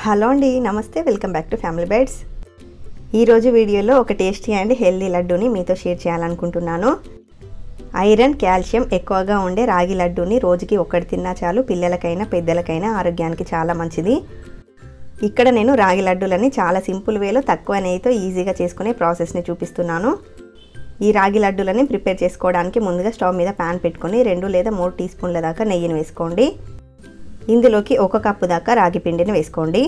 Hello అండి, నమస్తే. Welcome back to Family Bytes. ఈరోజు వీడియోలో ఒక టేస్టీ అండ్ హెల్దీ లడ్డూని మీతో షేర్ చేయాలనుకుంటున్నాను. ఐరన్, కాల్షియం ఎక్కువగా ఉండే రాగి లడ్డూని రోజుకి ఒకటి తిన్నా చాలు. పిల్లలకైనా పెద్దలకైనా ఆరోగ్యానికి చాలా మంచిది. ఇక్కడ నేను రాగి లడ్డూలని చాలా సింపుల్ వేలో తక్కువ నెయ్యితో ఈజీగా చేసుకునే ప్రాసెస్ని చూపిస్తున్నాను. ఈ రాగి లడ్డూలని ప్రిపేర్ చేసుకోవడానికి ముందుగా స్టవ్ మీద ప్యాన్ పెట్టుకొని 2 లేదా 3 టీ స్పూన్ల దాకా నెయ్యిని వేసుకోండి. ఇందులోకి 1 కప్పు దాకా రాగి పిండిని వేసుకోండి.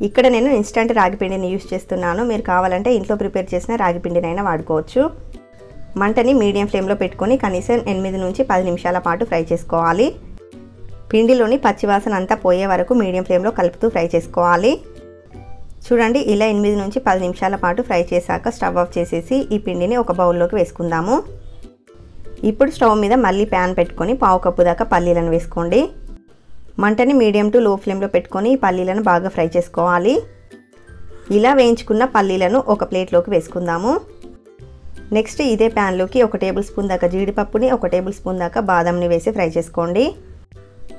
ఇక్కడ నేను ఇన్స్టంట్ రాగి పిండిని యూస్ చేస్తున్నాను. మీరు కావాలంటే ఇంట్లో ప్రిపేర్ చేసిన రాగి పిండినైనా వాడుకోవచ్చు. మంటని మీడియం ఫ్లేమ్లో పెట్టుకొని కనీసం 8 నుంచి 10 నిమిషాల పాటు ఫ్రై చేసుకోవాలి. పిండిలోని పచ్చివాసన అంతా పోయే వరకు మీడియం ఫ్లేమ్లో కలుపుతూ ఫ్రై చేసుకోవాలి. చూడండి, ఇలా 8 నుంచి 10 నిమిషాల పాటు ఫ్రై చేశాక స్టవ్ ఆఫ్ చేసేసి ఈ పిండిని ఒక బౌల్లోకి వేసుకుందాము. ఇప్పుడు స్టవ్ మీద మళ్ళీ ప్యాన్ పెట్టుకొని 1/2 కప్పు దాకా పల్లీలను వేసుకోండి. మంటని మీడియం టు లో ఫ్లేమ్లో పెట్టుకొని ఈ పల్లీలను బాగా ఫ్రై చేసుకోవాలి. ఇలా వేయించుకున్న పల్లీలను ఒక ప్లేట్లోకి వేసుకుందాము. నెక్స్ట్ ఇదే ప్యాన్లోకి 1 టేబుల్ స్పూన్ దాకా జీడిపప్పుని, 1 టేబుల్ స్పూన్ దాకా బాదంని వేసి ఫ్రై చేసుకోండి.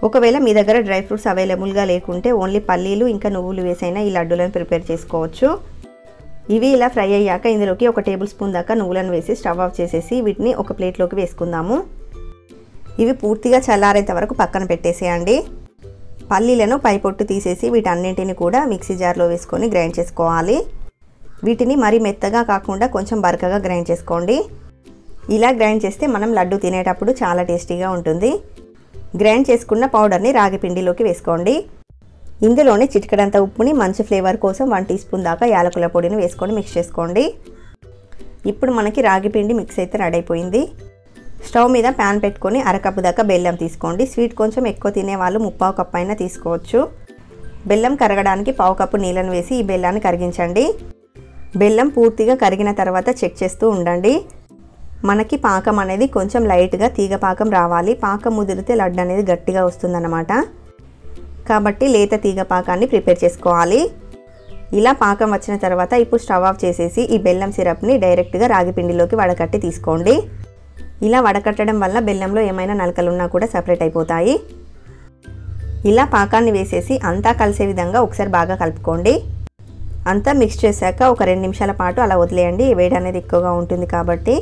ఒకవేళ మీ దగ్గర డ్రై ఫ్రూట్స్ అవైలబుల్గా లేకుంటే ఓన్లీ పల్లీలు ఇంకా నువ్వులు వేసైనా ఈ లడ్డూలను ప్రిపేర్ చేసుకోవచ్చు. ఇవి ఇలా ఫ్రై అయ్యాక ఇందులోకి 1 టేబుల్ స్పూన్ దాకా నువ్వులను వేసి స్టవ్ ఆఫ్ చేసేసి వీటిని ఒక ప్లేట్లోకి వేసుకుందాము. ఇవి పూర్తిగా చల్లారేంత వరకు పక్కన పెట్టేసేయండి. పల్లీలను పై పొట్టు తీసేసి వీటన్నింటిని కూడా మిక్సీ జార్లో వేసుకొని గ్రైండ్ చేసుకోవాలి. వీటిని మరీ మెత్తగా కాకుండా కొంచెం బరకగా గ్రైండ్ చేసుకోండి. ఇలా గ్రైండ్ చేస్తే మనం లడ్డు తినేటప్పుడు చాలా టేస్టీగా ఉంటుంది. గ్రైండ్ చేసుకున్న పౌడర్ని రాగి పిండిలోకి వేసుకోండి. ఇందులోనే చిటికెడంత ఉప్పుని మంచి ఫ్లేవర్ కోసం 1 టీ స్పూన్ దాకా యాలకుల పొడిని వేసుకొని మిక్స్ చేసుకోండి. ఇప్పుడు మనకి రాగి పిండి మిక్స్ అయితే రెడీ అయిపోయింది. స్టవ్ మీద ప్యాన్ పెట్టుకొని 1/2 కప్పు దాకా బెల్లం తీసుకోండి. స్వీట్ కొంచెం ఎక్కువ తినేవాళ్ళు 3/4 కప్పు అయినా తీసుకోవచ్చు. బెల్లం కరగడానికి 1/2 కప్పు నీళ్ళని వేసి ఈ బెల్లాన్ని కరిగించండి. బెల్లం పూర్తిగా కరిగిన తర్వాత చెక్ చేస్తూ ఉండండి. మనకి పాకం అనేది కొంచెం లైట్గా తీగ పాకం రావాలి. పాకం ముదిరితే లడ్డు అనేది గట్టిగా వస్తుందన్నమాట. కాబట్టి లేత తీగ పాకాన్ని ప్రిపేర్ చేసుకోవాలి. ఇలా పాకం వచ్చిన తర్వాత ఇప్పుడు స్టవ్ ఆఫ్ చేసేసి ఈ బెల్లం సిరప్ని డైరెక్ట్గా రాగి పిండిలోకి వడకట్టి తీసుకోండి. ఇలా వడకట్టడం వల్ల బెల్లంలో ఏమైనా నలకలున్నా కూడా సపరేట్ అయిపోతాయి. ఇలా పాకాన్ని వేసేసి అంతా కలిసే విధంగా ఒకసారి బాగా కలుపుకోండి. అంతా మిక్స్ చేశాక ఒక 2 నిమిషాల పాటు అలా వదిలేయండి. వేడి అనేది ఎక్కువగా ఉంటుంది కాబట్టి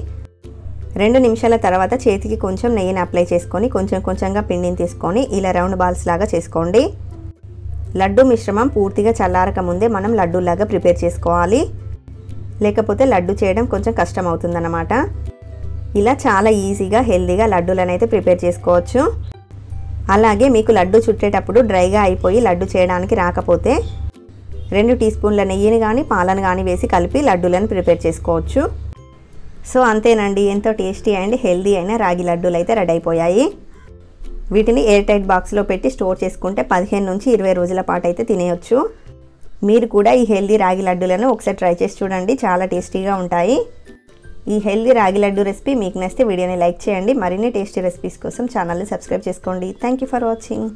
2 నిమిషాల తర్వాత చేతికి కొంచెం నెయ్యిని అప్లై చేసుకొని కొంచెం కొంచెంగా పిండిని తీసుకొని ఇలా రౌండ్ బాల్స్ లాగా చేసుకోండి. లడ్డు మిశ్రమం పూర్తిగా చల్లారక ముందే మనం లడ్డూలాగా ప్రిపేర్ చేసుకోవాలి. లేకపోతే లడ్డు చేయడం కొంచెం కష్టం అవుతుందన్నమాట. ఇలా చాలా ఈజీగా హెల్దీగా లడ్డూలను అయితే ప్రిపేర్ చేసుకోవచ్చు. అలాగే మీకు లడ్డు చుట్టేటప్పుడు డ్రైగా అయిపోయి లడ్డు చేయడానికి రాకపోతే 2 టీ స్పూన్ల నెయ్యిని కానీ పాలను కానీ వేసి కలిపి లడ్డూలను ప్రిపేర్ చేసుకోవచ్చు. సో అంతేనండి, ఎంతో టేస్టీ అండ్ హెల్దీ అయిన రాగి లడ్డూలు అయితే రెడీ అయిపోయాయి. వీటిని ఎయిర్ టైట్ బాక్స్లో పెట్టి స్టోర్ చేసుకుంటే 15 నుంచి 20 రోజుల పాటు అయితే తినేయచ్చు. మీరు కూడా ఈ హెల్దీ రాగి లడ్డూలను ఒకసారి ట్రై చేసి చూడండి, చాలా టేస్టీగా ఉంటాయి. ఈ హెల్దీ రాగి లడ్డు రెసిపీ మీకు నచ్చితే వీడియోని లైక్ చేయండి. మరిన్ని టేస్టీ రెసిపీస్ కోసం ఛానల్ని సబ్స్క్రైబ్ చేసుకోండి. Thank you for watching.